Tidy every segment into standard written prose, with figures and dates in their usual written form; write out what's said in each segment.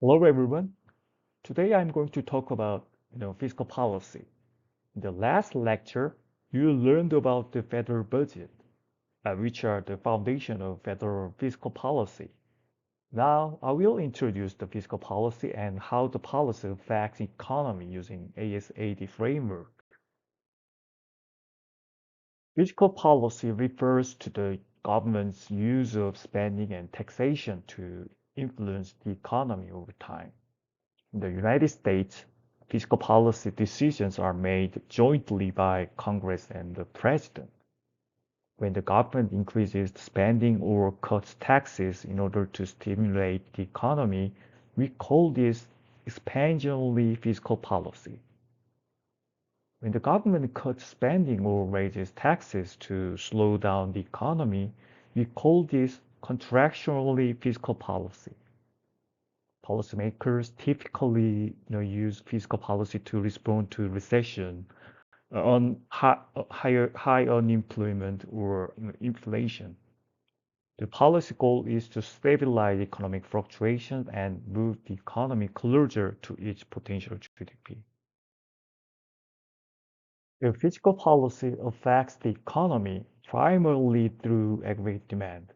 Hello everyone. Today I'm going to talk about fiscal policy. In the last lecture, you learned about the federal budget, which are the foundation of federal fiscal policy. Now I will introduce the fiscal policy and how the policy affects economy using ASAD framework. Fiscal policy refers to the government's use of spending and taxation to influence the economy over time. In the United States, fiscal policy decisions are made jointly by Congress and the President. When the government increases spending or cuts taxes in order to stimulate the economy, we call this expansionary fiscal policy. When the government cuts spending or raises taxes to slow down the economy, we call this contractionary fiscal policy. Policymakers typically use fiscal policy to respond to recession, high unemployment, or inflation. The policy goal is to stabilize economic fluctuations and move the economy closer to its potential GDP. The fiscal policy affects the economy primarily through aggregate demand.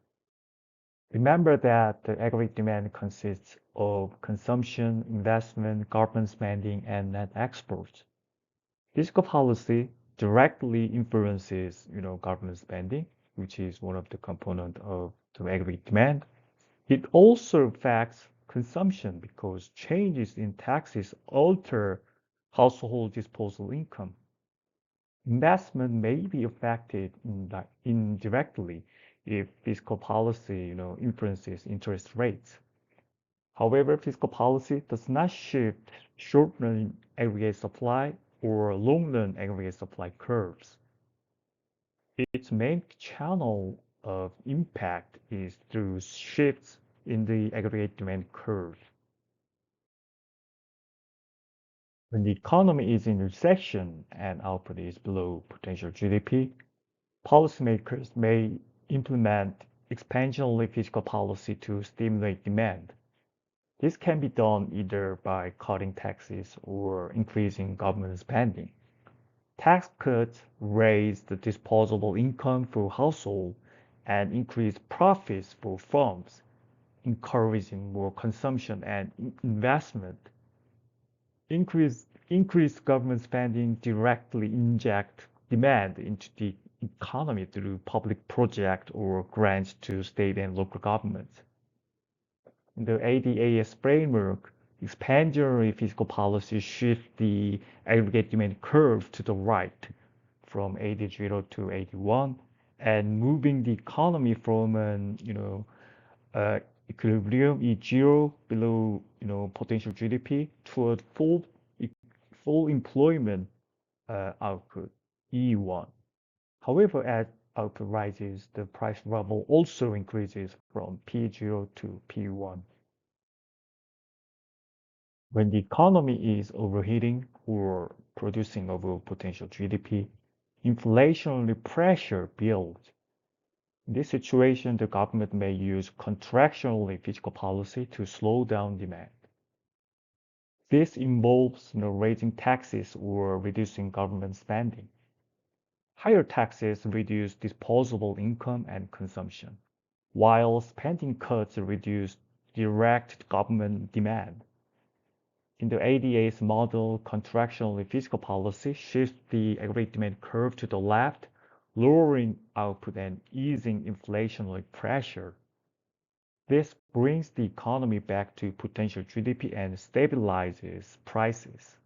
Remember that the aggregate demand consists of consumption, investment, government spending, and net exports. Fiscal policy directly influences, government spending, which is one of the components of the aggregate demand. It also affects consumption because changes in taxes alter household disposable income. Investment may be affected indirectly if fiscal policy, influences interest rates. However, fiscal policy does not shift short-run aggregate supply or long-run aggregate supply curves. Its main channel of impact is through shifts in the aggregate demand curve. When the economy is in recession and output is below potential GDP, policymakers may implement expansionary fiscal policy to stimulate demand. This can be done either by cutting taxes or increasing government spending. Tax cuts raise the disposable income for households and increase profits for firms, encouraging more consumption and investment. Increased government spending directly inject demand into the economy through public projects or grants to state and local governments. In the ADAS framework, expansionary fiscal policy shift the aggregate demand curve to the right from 80 to 81 and moving the economy from an equilibrium E0 below potential GDP toward full employment output E1. However, as output rises, the price level also increases from P0 to P1. When the economy is overheating or producing above potential GDP, inflationary pressure builds. In this situation, the government may use contractionary fiscal policy to slow down demand. This involves raising taxes or reducing government spending. Higher taxes reduce disposable income and consumption, while spending cuts reduce direct government demand. In the ADA's model, contractionary fiscal policy shifts the aggregate demand curve to the left, lowering output and easing inflationary pressure. This brings the economy back to potential GDP and stabilizes prices.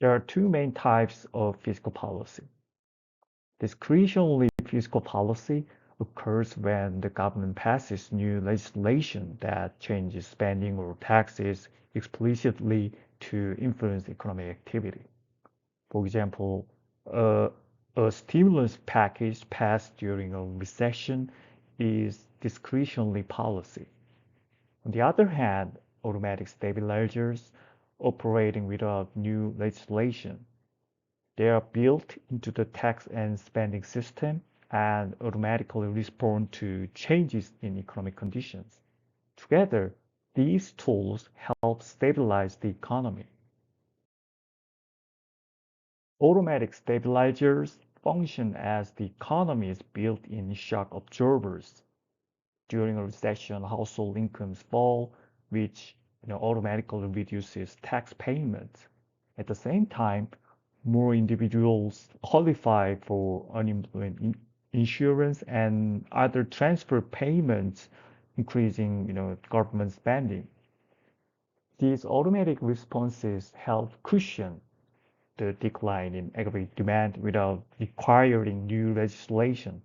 There are two main types of fiscal policy. Discretionary fiscal policy occurs when the government passes new legislation that changes spending or taxes explicitly to influence economic activity. For example, a, a stimulus package passed during a recession is discretionary policy. On the other hand, automatic stabilizers operating without new legislation, they are built into the tax and spending system and automatically respond to changes in economic conditions. Together, These tools help stabilize the economy. Automatic stabilizers function as the economy's built-in shock absorbers. During a recession, household incomes fall, which automatically reduces tax payments. At the same time, more individuals qualify for unemployment insurance and other transfer payments, increasing government spending. These automatic responses help cushion the decline in aggregate demand without requiring new legislation.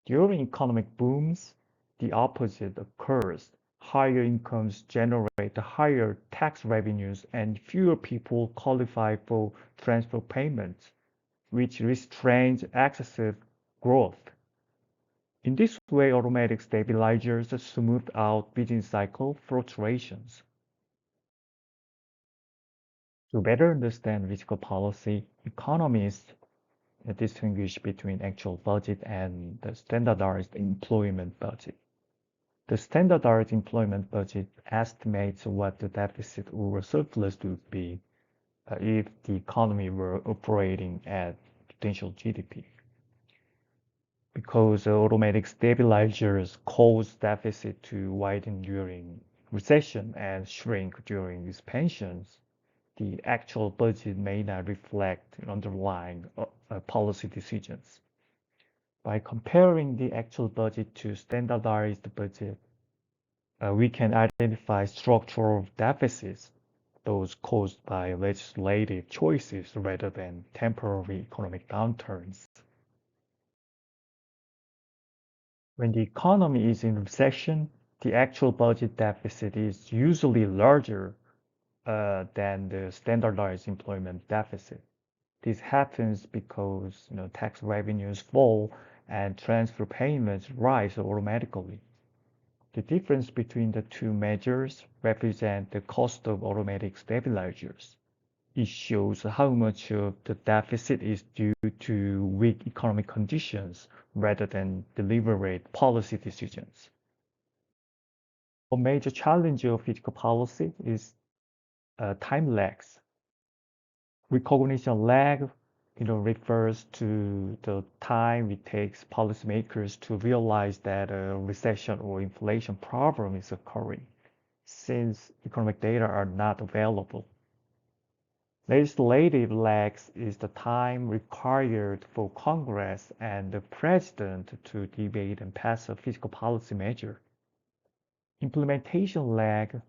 During economic booms, the opposite occurs. Higher incomes generate higher tax revenues and fewer people qualify for transfer payments, which restrains excessive growth. In this way, automatic stabilizers smooth out business cycle fluctuations. To better understand fiscal policy, economists distinguish between actual budget and the standardized employment budget. The standardized employment budget estimates what the deficit or surplus would be if the economy were operating at potential GDP. Because automatic stabilizers cause deficit to widen during recession and shrink during expansions, the actual budget may not reflect underlying policy decisions. By comparing the actual budget to standardized budget, we can identify structural deficits, those caused by legislative choices rather than temporary economic downturns. When the economy is in recession, the actual budget deficit is usually larger than the standardized employment deficit. This happens because tax revenues fall and transfer payments rise automatically. The difference between the two measures represents the cost of automatic stabilizers. It shows how much of the deficit is due to weak economic conditions rather than deliberate policy decisions. A major challenge of fiscal policy is time lags. Recognition lag, refers to the time it takes policymakers to realize that a recession or inflation problem is occurring, since economic data are not available. Legislative lags is the time required for Congress and the President to debate and pass a fiscal policy measure. Implementation lag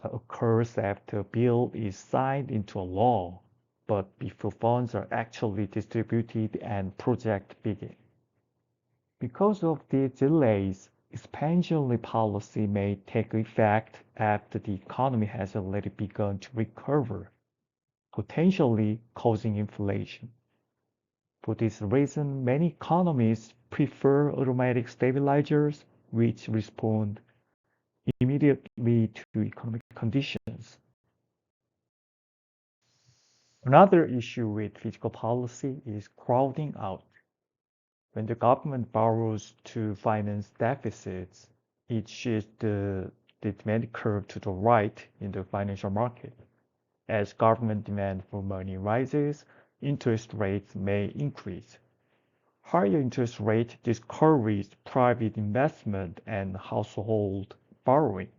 occurs after a bill is signed into a law, but before funds are actually distributed and projects begin. Because of these delays, expansionary policy may take effect after the economy has already begun to recover, potentially causing inflation. For this reason, many economists prefer automatic stabilizers, which respond immediately to economic conditions. Another issue with fiscal policy is crowding out. When the government borrows to finance deficits, it shifts the demand curve to the right in the financial market. As government demand for money rises, interest rates may increase. Higher interest rates discourage private investment and household borrowing.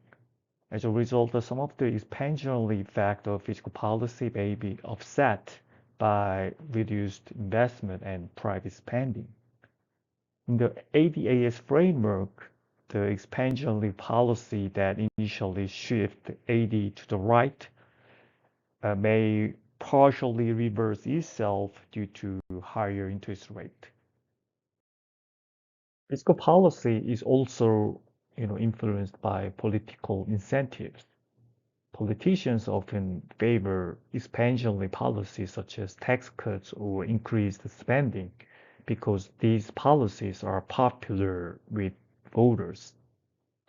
As a result, some of the expansionary effect of fiscal policy may be offset by reduced investment and private spending. In the ADAS framework, the expansionary policy that initially shifted AD to the right may partially reverse itself due to higher interest rate. Fiscal policy is also influenced by political incentives. Politicians often favor expansionary policies such as tax cuts or increased spending because these policies are popular with voters.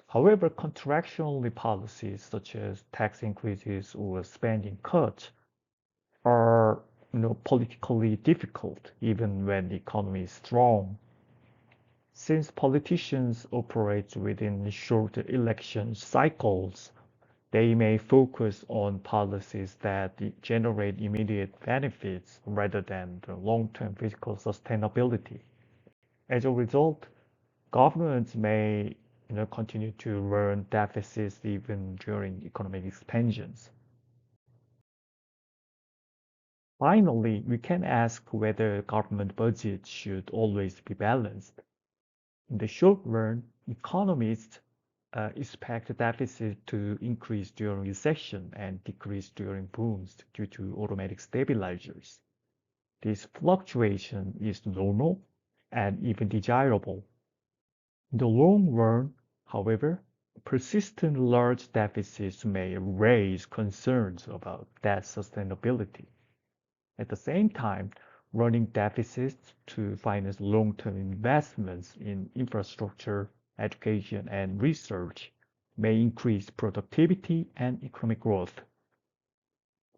However, contractionary policies such as tax increases or spending cuts are politically difficult even when the economy is strong. Since politicians operate within short election cycles, they may focus on policies that generate immediate benefits rather than the long-term fiscal sustainability. As a result, governments may continue to run deficits even during economic expansions. Finally, we can ask whether government budgets should always be balanced. In the short run, economists expect deficit to increase during recession and decrease during booms due to automatic stabilizers. This fluctuation is normal and even desirable. In the long run, however, persistent large deficits may raise concerns about debt sustainability. At the same time, running deficits to finance long-term investments in infrastructure, education, and research may increase productivity and economic growth.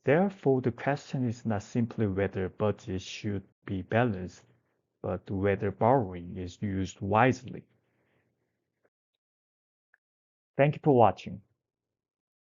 Therefore, the question is not simply whether budgets should be balanced, but whether borrowing is used wisely. Thank you for watching.